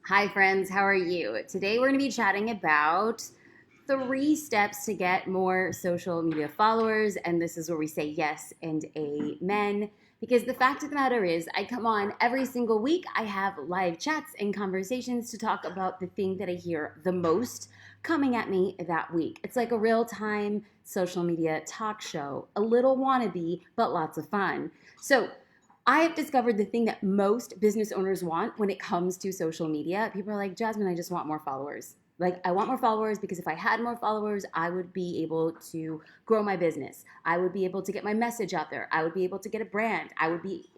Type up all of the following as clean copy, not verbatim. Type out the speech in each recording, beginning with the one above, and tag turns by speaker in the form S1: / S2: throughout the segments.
S1: Hi friends, how are you? Today we're going to be chatting about 3 steps to get more social media followers, and this is where we say yes and amen. Because the fact of the matter is, I come on every single week. I have live chats and conversations to talk about the thing that I hear the most coming at me that week. It's like a real time social media talk show, a little wannabe, but lots of fun. So, I have discovered the thing that most business owners want when it comes to social media. People are like, Jasmine, I just want more followers. Like, I want more followers because if I had more followers, I would be able to grow my business. I would be able to get my message out there. I would be able to get a brand. I would be,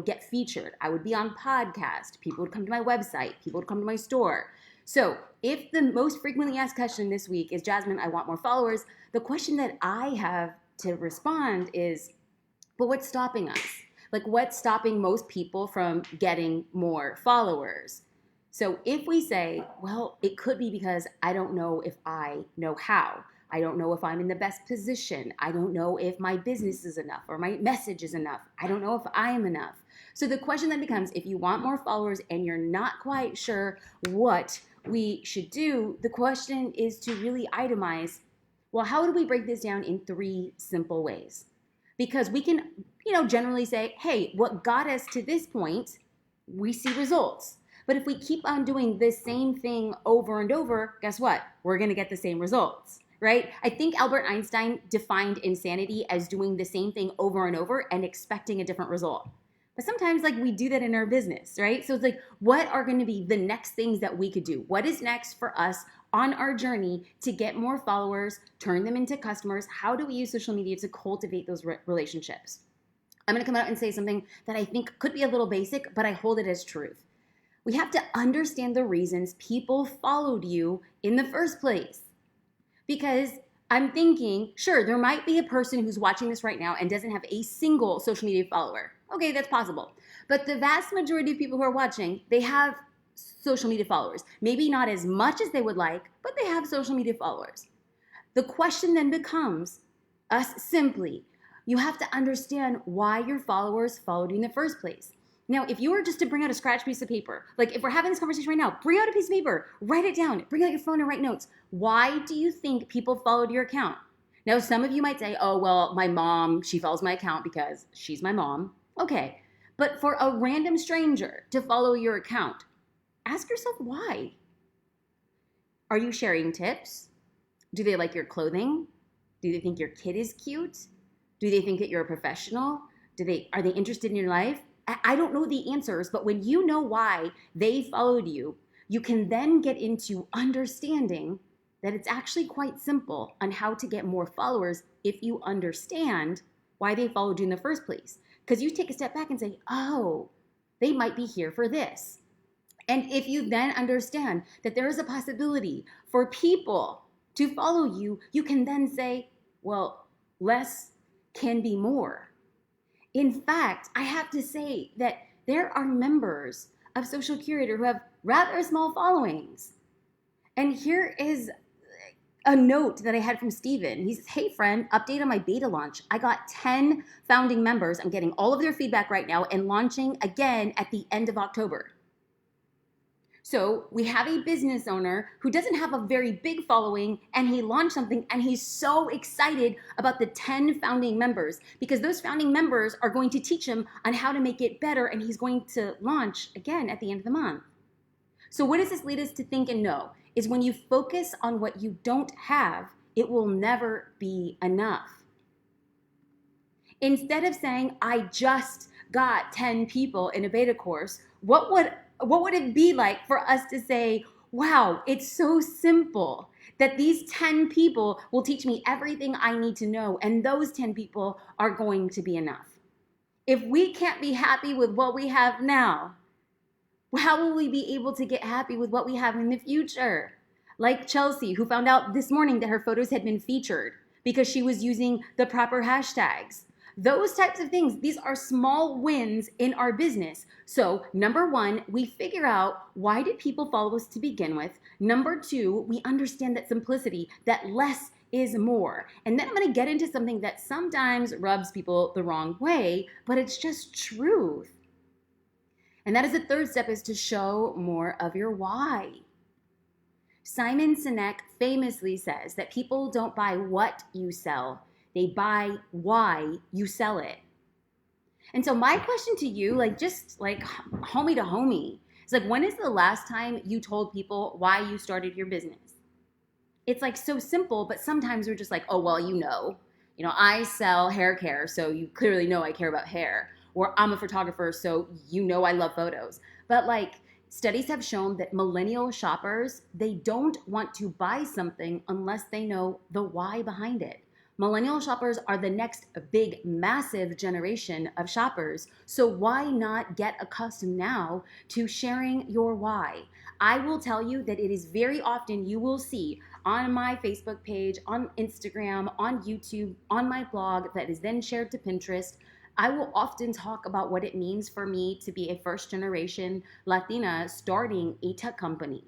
S1: get featured. I would be on podcast. People would come to my website. People would come to my store. So, if the most frequently asked question this week is, Jasmine, I want more followers, the question that I have to respond is, but what's stopping us? Like, what's stopping most people from getting more followers? So if we say, well, it could be because I don't know if I know how. I don't know if I'm in the best position. I don't know if my business is enough or my message is enough. I don't know if I am enough. So the question then becomes, if you want more followers and you're not quite sure what we should do, the question is to really itemize, well, how do we break this down in 3 simple ways? Because we can, generally say, hey, what got us to this point, we see results. But if we keep on doing the same thing over and over, guess what? We're going to get the same results, right? I think Albert Einstein defined insanity as doing the same thing over and over and expecting a different result. But sometimes we do that in our business, right? So it's like, what are going to be the next things that we could do? What is next for us on our journey to get more followers, turn them into customers? How do we use social media to cultivate those relationships? I'm going to come out and say something that I think could be a little basic, but I hold it as truth. We have to understand the reasons people followed you in the first place. Because I'm thinking, sure, there might be a person who's watching this right now and doesn't have a single social media follower. Okay, that's possible. But the vast majority of people who are watching, they have social media followers. Maybe not as much as they would like, but they have social media followers. The question then becomes, simply, you have to understand why your followers followed you in the first place. Now, if you were just to bring out a scratch piece of paper, like if we're having this conversation right now, bring out a piece of paper, write it down, bring out your phone and write notes. Why do you think people followed your account? Now, some of you might say, oh, well, my mom, she follows my account because she's my mom. Okay, but for a random stranger to follow your account, ask yourself why. Are you sharing tips? Do they like your clothing? Do they think your kid is cute? Do they think that you're a professional? Are they interested in your life? I don't know the answers, but when you know why they followed you, you can then get into understanding that it's actually quite simple on how to get more followers if you understand why they followed you in the first place. Because you take a step back and say, oh, they might be here for this. And if you then understand that there is a possibility for people to follow you, you can then say, well, less can be more. In fact, I have to say that there are members of Social Curator who have rather small followings. And here is a note that I had from Steven. He says, hey friend, update on my beta launch. I got 10 founding members. I'm getting all of their feedback right now and launching again at the end of October. So we have a business owner who doesn't have a very big following, and he launched something and he's so excited about the 10 founding members because those founding members are going to teach him on how to make it better, and he's going to launch again at the end of the month. So what does this lead us to think and know? Is when you focus on what you don't have, it will never be enough. Instead of saying, I just got 10 people in a beta course, what would it be like for us to say, wow, it's so simple that these 10 people will teach me everything I need to know, and those 10 people are going to be enough. If we can't be happy with what we have now, how will we be able to get happy with what we have in the future? Like Chelsea, who found out this morning that her photos had been featured because she was using the proper hashtags. Those types of things, these are small wins in our business. So number 1, we figure out, why did people follow us to begin with? Number 2, we understand that simplicity, that less is more. And then I'm going to get into something that sometimes rubs people the wrong way, but it's just truth. And that is the third step, is to show more of your why. Simon Sinek famously says that people don't buy what you sell, they buy why you sell it. And so my question to you, like just like homie to homie, is like, when is the last time you told people why you started your business? It's like so simple, but sometimes we're just like, oh, well, I sell hair care, so you clearly know I care about hair. Or I'm a photographer, so you know I love photos. But like, studies have shown that millennial shoppers, they don't want to buy something unless they know the why behind it. Millennial shoppers are the next big, massive generation of shoppers. So why not get accustomed now to sharing your why? I will tell you that it is very often you will see on my Facebook page, on Instagram, on YouTube, on my blog that is then shared to Pinterest. I will often talk about what it means for me to be a first generation Latina starting a tech company.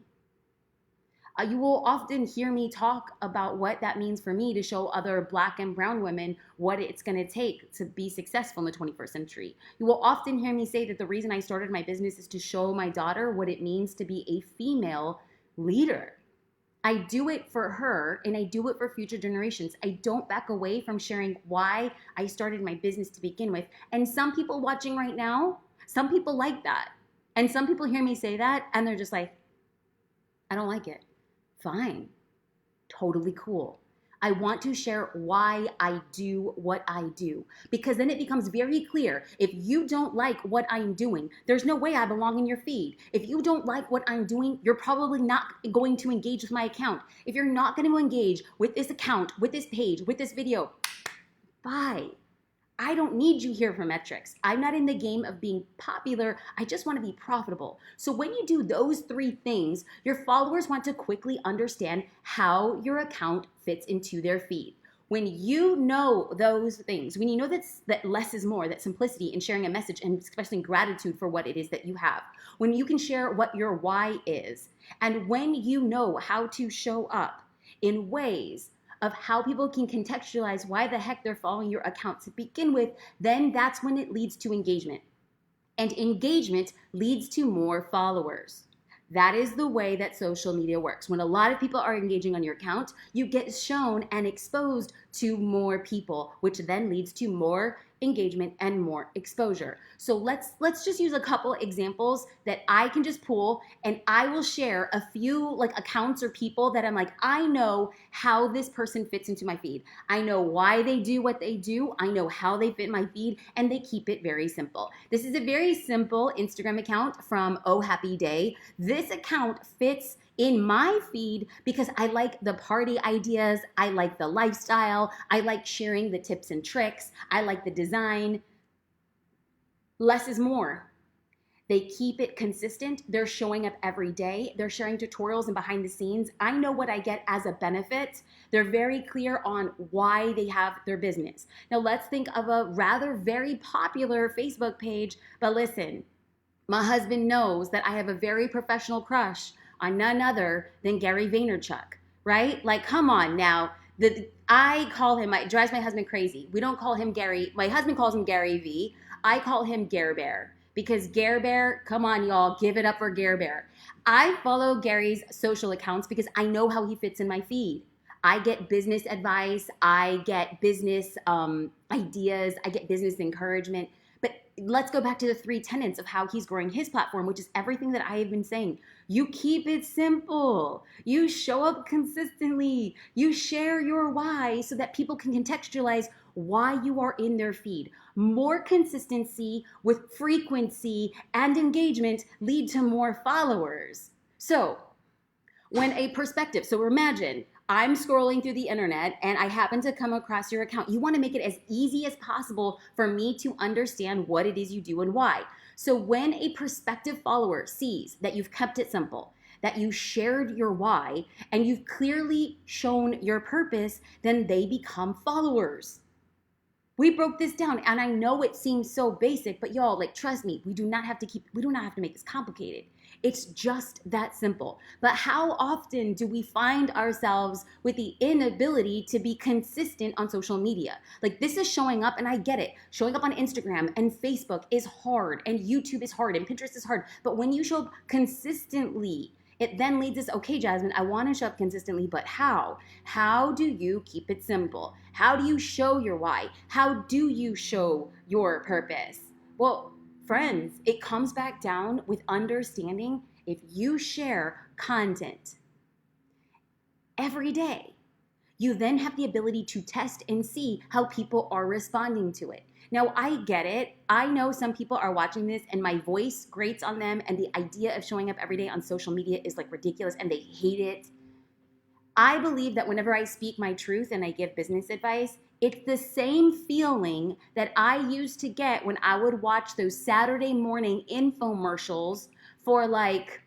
S1: You will often hear me talk about what that means for me to show other Black and brown women what it's going to take to be successful in the 21st century. You will often hear me say that the reason I started my business is to show my daughter what it means to be a female leader. I do it for her, and I do it for future generations. I don't back away from sharing why I started my business to begin with. And some people watching right now, some people like that. And some people hear me say that and they're just like, I don't like it. Fine. Totally cool. I want to share why I do what I do, because then it becomes very clear. If you don't like what I'm doing, there's no way I belong in your feed. If you don't like what I'm doing, you're probably not going to engage with my account. If you're not going to engage with this account, with this page, with this video, bye. I don't need you here for metrics. I'm not in the game of being popular. I just want to be profitable. So when you do those three things, your followers want to quickly understand how your account fits into their feed. When you know those things, when you know that less is more, that simplicity in sharing a message, and expressing gratitude for what it is that you have, when you can share what your why is, and when you know how to show up in ways of how people can contextualize why the heck they're following your account to begin with, then that's when it leads to engagement. And engagement leads to more followers. That is the way that social media works. When a lot of people are engaging on your account, you get shown and exposed to more people, which then leads to more engagement and more exposure. So let's just use a couple examples that I can just pull, and I will share a few like accounts or people that I'm like, I know how this person fits into my feed. I know why they do what they do. I know how they fit my feed, and they keep it very simple. This is a very simple Instagram account from Oh Happy Day. This account fits in my feed because I like the party ideas, I like the lifestyle, I like sharing the tips and tricks, I like the design. Less is more. They keep it consistent. They're showing up every day. They're sharing tutorials and behind the scenes. I know what I get as a benefit. They're very clear on why they have their business. Now let's think of a rather very popular Facebook page, but listen, my husband knows that I have a very professional crush on none other than Gary Vaynerchuk, right? Like, come on now. I call him, it drives my husband crazy. We don't call him Gary. My husband calls him Gary V. I call him Gare Bear, because Gare Bear, come on y'all, give it up for Gare Bear. I follow Gary's social accounts because I know how he fits in my feed. I get business advice, I get business ideas, I get business encouragement. But let's go back to the three tenets of how he's growing his platform, which is everything that I have been saying. You keep it simple. You show up consistently. You share your why so that people can contextualize why you are in their feed. More consistency with frequency and engagement lead to more followers. So imagine I'm scrolling through the internet and I happen to come across your account. You want to make it as easy as possible for me to understand what it is you do and why. So when a prospective follower sees that you've kept it simple, that you shared your why, and you've clearly shown your purpose, then they become followers. We broke this down, and I know it seems so basic, but y'all, like, trust me, we do not have to make this complicated. It's just that simple. But how often do we find ourselves with the inability to be consistent on social media? Like, this is showing up, and I get it. Showing up on Instagram and Facebook is hard, and YouTube is hard, and Pinterest is hard. But when you show up consistently, it then leads us, okay, Jasmine, I want to show up consistently, but how? How do you keep it simple? How do you show your why? How do you show your purpose? Well, friends, it comes back down with understanding if you share content every day, you then have the ability to test and see how people are responding to it. Now, I get it. I know some people are watching this and my voice grates on them, and the idea of showing up every day on social media is like ridiculous and they hate it. I believe that whenever I speak my truth and I give business advice, it's the same feeling that I used to get when I would watch those Saturday morning infomercials for like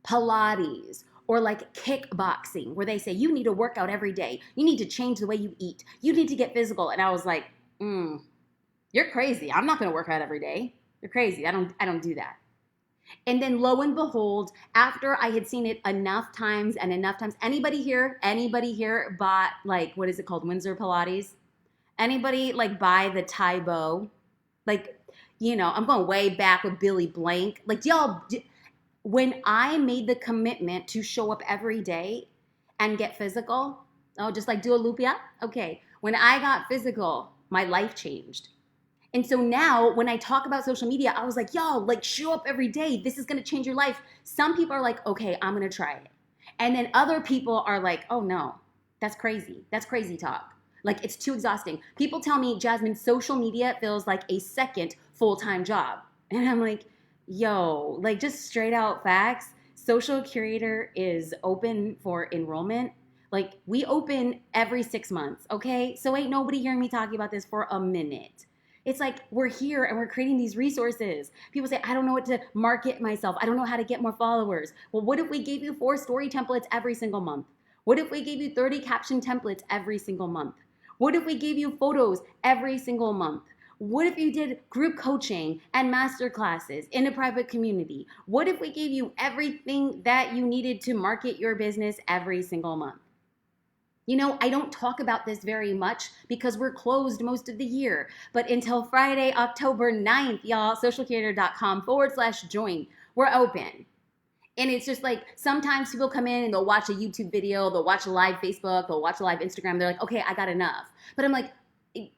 S1: Pilates or like kickboxing, where they say you need to work out every day. You need to change the way you eat. You need to get physical. And I was like, you're crazy. I'm not going to work out every day. You're crazy. I don't do that. And then lo and behold, after I had seen it enough times, anybody here bought, like, what is it called? Windsor Pilates? Anybody like buy the Thai bow? Like, I'm going way back with Billy Blank. Like, when I made the commitment to show up every day and get physical, just like do a lupia? Okay. When I got physical, my life changed. And so now when I talk about social media, I was like, y'all, like, show up every day. This is going to change your life. Some people are like, okay, I'm going to try it. And then other people are like, oh no, that's crazy. That's crazy talk. Like, it's too exhausting. People tell me, Jasmine, social media feels like a second full-time job. And I'm like, yo, like, just straight out facts. Social Curator is open for enrollment. Like, we open every 6 months, okay? So ain't nobody hearing me talking about this for a minute. It's like we're here and we're creating these resources. People say, I don't know what to market myself. I don't know how to get more followers. Well, what if we gave you 4 story templates every single month? What if we gave you 30 caption templates every single month? What if we gave you photos every single month? What if you did group coaching and master classes in a private community? What if we gave you everything that you needed to market your business every single month? I don't talk about this very much because we're closed most of the year. But until Friday, October 9th, y'all, socialcurator.com/join, we're open. And it's just like, sometimes people come in and they'll watch a YouTube video, they'll watch a live Facebook, they'll watch a live Instagram. They're like, okay, I got enough. But I'm like,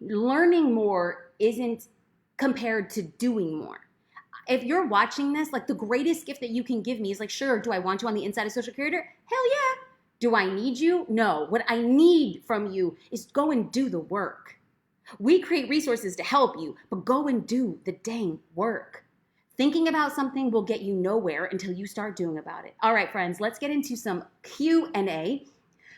S1: learning more isn't compared to doing more. If you're watching this, like, the greatest gift that you can give me is like, sure, do I want you on the inside of Social Curator? Hell yeah. Do I need you? No. What I need from you is go and do the work. We create resources to help you, but go and do the dang work. Thinking about something will get you nowhere until you start doing about it. All right, friends, let's get into some Q&A.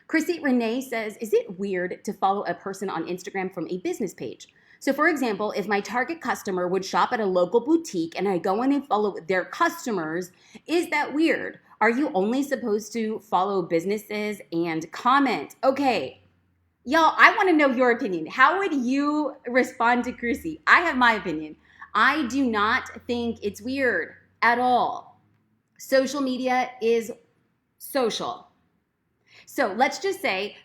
S1: Chrissy Renee says, is it weird to follow a person on Instagram from a business page? So for example, if my target customer would shop at a local boutique and I go in and follow their customers, is that weird? Are you only supposed to follow businesses and comment? Okay, y'all, I want to know your opinion. How would you respond to Chrissy? I have my opinion. I do not think it's weird at all. Social media is social. So let's just say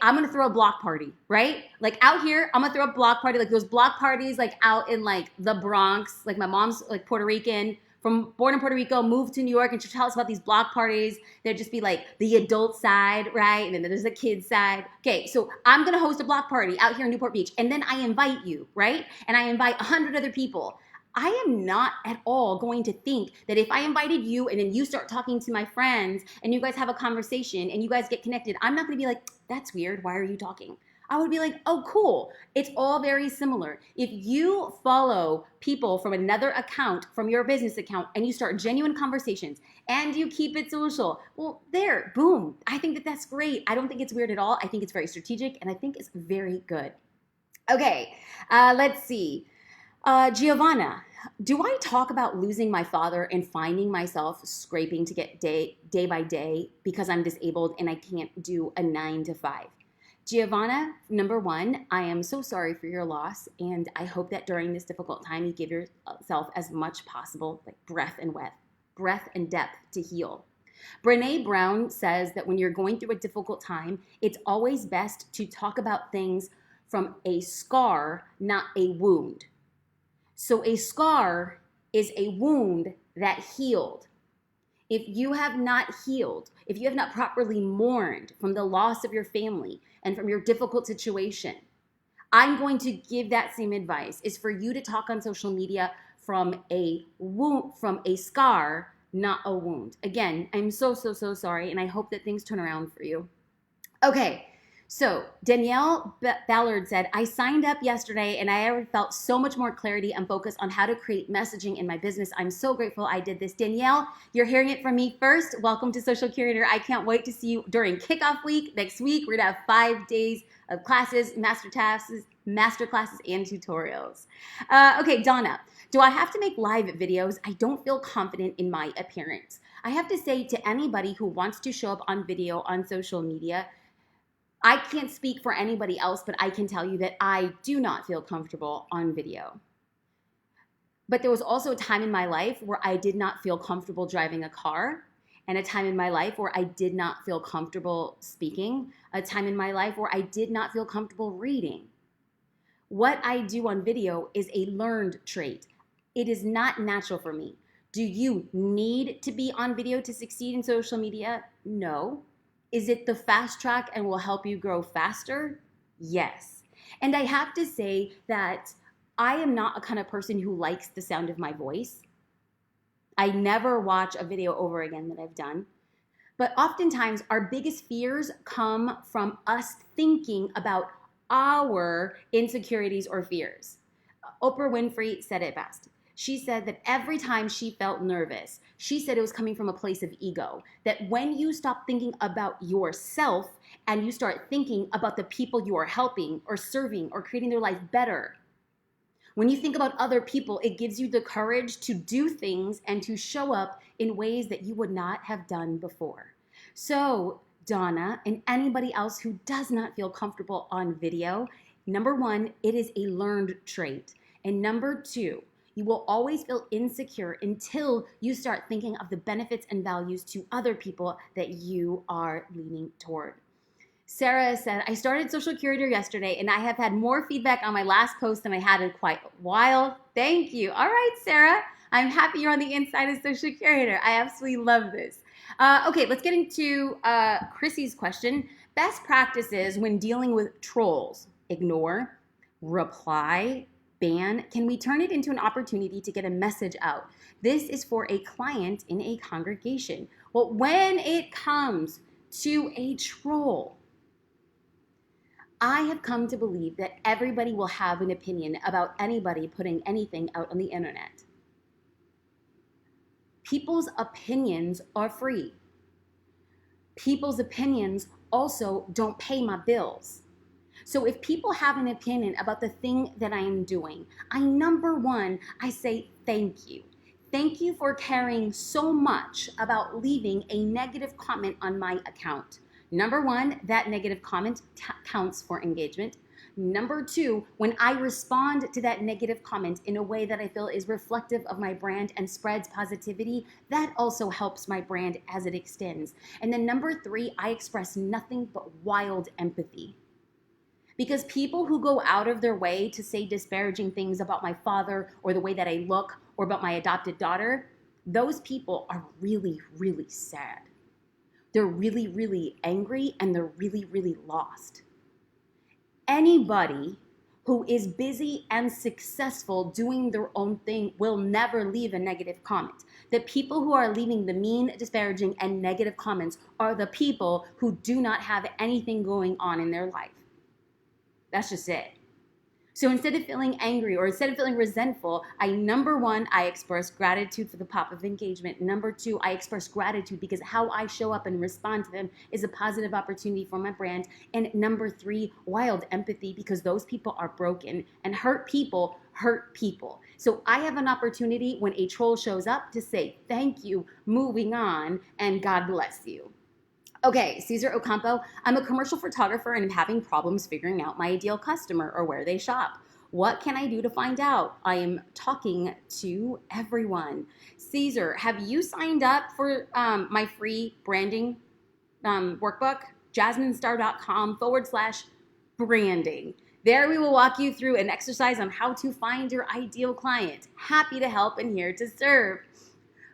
S1: I'm going to throw a block party, right? Like out here, I'm going to throw a block party, like those block parties, like out in like the Bronx, like my mom's like Puerto Rican, born in Puerto Rico, moved to New York, and she'll tell us about these block parties. There'd just be like the adult side, right? And then there's the kid side. Okay, so I'm going to host a block party out here in Newport Beach, and then I invite you, right? And I invite 100 other people. I am not at all going to think that if I invited you and then you start talking to my friends and you guys have a conversation and you guys get connected, I'm not going to be like, that's weird. Why are you talking? I would be like, oh, cool. It's all very similar. If you follow people from another account, from your business account, and you start genuine conversations and you keep it social, well, there, boom. I think that that's great. I don't think it's weird at all. I think it's very strategic and I think it's very good. Okay, let's see. Giovanna, do I talk about losing my father and finding myself scraping to get day by day because I'm disabled and I can't do a 9 to 5? Giovanna, number one, I am so sorry for your loss, and I hope that during this difficult time you give yourself as much possible, like breath and depth to heal. Brene Brown says that when you're going through a difficult time, it's always best to talk about things from a scar, not a wound. So a scar is a wound that healed. If you have not healed, if you have not properly mourned from the loss of your family and from your difficult situation, I'm going to give that same advice, is for you to talk on social media from a wound, from a scar, not a wound. Again, I'm so sorry, and I hope that things turn around for you. Okay, so Danielle Ballard said, I signed up yesterday and I already felt so much more clarity and focus on how to create messaging in my business. I'm so grateful I did this. Danielle, you're hearing it from me first. Welcome to Social Curator. I can't wait to see you during kickoff week next week. We're gonna have 5 days of classes, master classes, and tutorials. Okay, Donna, do I have to make live videos? I don't feel confident in my appearance. I have to say to anybody who wants to show up on video on social media, I can't speak for anybody else, but I can tell you that I do not feel comfortable on video. But there was also a time in my life where I did not feel comfortable driving a car, and a time in my life where I did not feel comfortable speaking, a time in my life where I did not feel comfortable reading. What I do on video is a learned trait. It is not natural for me. Do you need to be on video to succeed in social media? No. Is it the fast track and will help you grow faster? Yes. And I have to say that I am not a kind of person who likes the sound of my voice. I never watch a video over again that I've done. But oftentimes our biggest fears come from us thinking about our insecurities or fears. Oprah Winfrey said it best. She said that every time she felt nervous, she said it was coming from a place of ego. That when you stop thinking about yourself and you start thinking about the people you are helping or serving or creating their life better, when you think about other people, it gives you the courage to do things and to show up in ways that you would not have done before. So, Donna, and anybody else who does not feel comfortable on video, number one, it is a learned trait. And number two, you will always feel insecure until you start thinking of the benefits and values to other people that you are leaning toward. Sarah said, I started Social Curator yesterday and I have had more feedback on my last post than I had in quite a while. Thank you. All right, Sarah. I'm happy you're on the inside of Social Curator. I absolutely love this. Okay, let's get into Chrissy's question. Best practices when dealing with trolls. Ignore, reply, ban. Can we turn it into an opportunity to get a message out? This is for a client in a congregation. Well, when it comes to a troll, I have come to believe that everybody will have an opinion about anybody putting anything out on the internet. People's opinions are free. People's opinions also don't pay my bills. So if people have an opinion about the thing that I am doing, number one, I say thank you. Thank you for caring so much about leaving a negative comment on my account. Number one, that negative comment counts for engagement. Number two, when I respond to that negative comment in a way that I feel is reflective of my brand and spreads positivity, that also helps my brand as it extends. And then number three, I express nothing but wild empathy. Because people who go out of their way to say disparaging things about my father or the way that I look or about my adopted daughter, those people are really, really sad. They're really, really angry and they're really, really lost. Anybody who is busy and successful doing their own thing will never leave a negative comment. The people who are leaving the mean, disparaging, and negative comments are the people who do not have anything going on in their life. That's just it. So instead of feeling angry or instead of feeling resentful, number one, I express gratitude for the pop of engagement. Number two, I express gratitude because how I show up and respond to them is a positive opportunity for my brand. And number three, wild empathy, because those people are broken and hurt people hurt people. So I have an opportunity when a troll shows up to say thank you, moving on, and God bless you. Okay, Cesar Ocampo, I'm a commercial photographer and I'm having problems figuring out my ideal customer or where they shop. What can I do to find out? I am talking to everyone. Caesar, have you signed up for my free branding workbook? jasminestar.com/branding. There we will walk you through an exercise on how to find your ideal client. Happy to help and here to serve.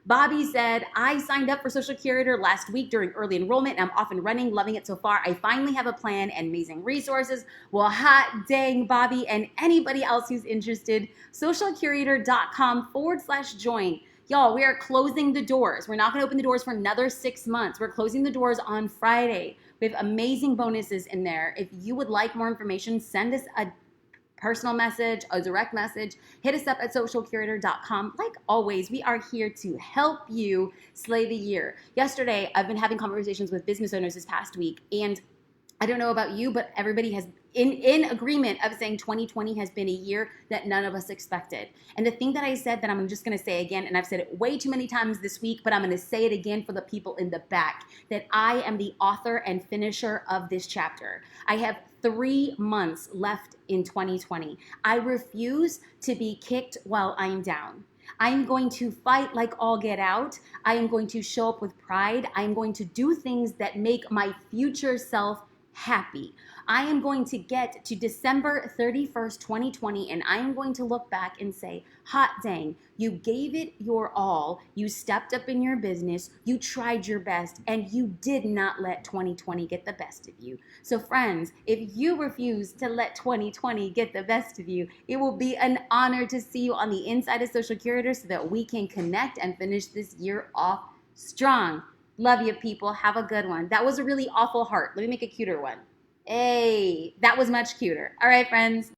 S1: Bobby said, I signed up for Social Curator last week during early enrollment and I'm off and running, loving it so far. I finally have a plan and amazing resources. Well, hot dang, Bobby, and anybody else who's interested, socialcurator.com/join. Y'all, we are closing the doors. We're not going to open the doors for another 6 months. We're closing the doors on Friday. We have amazing bonuses in there. If you would like more information, send us a personal message, a direct message, hit us up at socialcurator.com. Like always, we are here to help you slay the year. Yesterday, I've been having conversations with business owners this past week, and I don't know about you, but everybody has in agreement of saying 2020 has been a year that none of us expected. And the thing that I said that I'm just going to say again, and I've said it way too many times this week, but I'm going to say it again for the people in the back, that I am the author and finisher of this chapter. I have 3 months left in 2020. I refuse to be kicked while I'm down. I'm going to fight like all get out. I am going to show up with pride. I am going to do things that make my future self happy. I am going to get to December 31st, 2020, and I am going to look back and say, hot dang, you gave it your all. You stepped up in your business. You tried your best, and you did not let 2020 get the best of you. So friends, if you refuse to let 2020 get the best of you, it will be an honor to see you on the inside of Social Curator so that we can connect and finish this year off strong. Love you, people. Have a good one. That was a really awful heart. Let me make a cuter one. Hey, that was much cuter. All right, friends.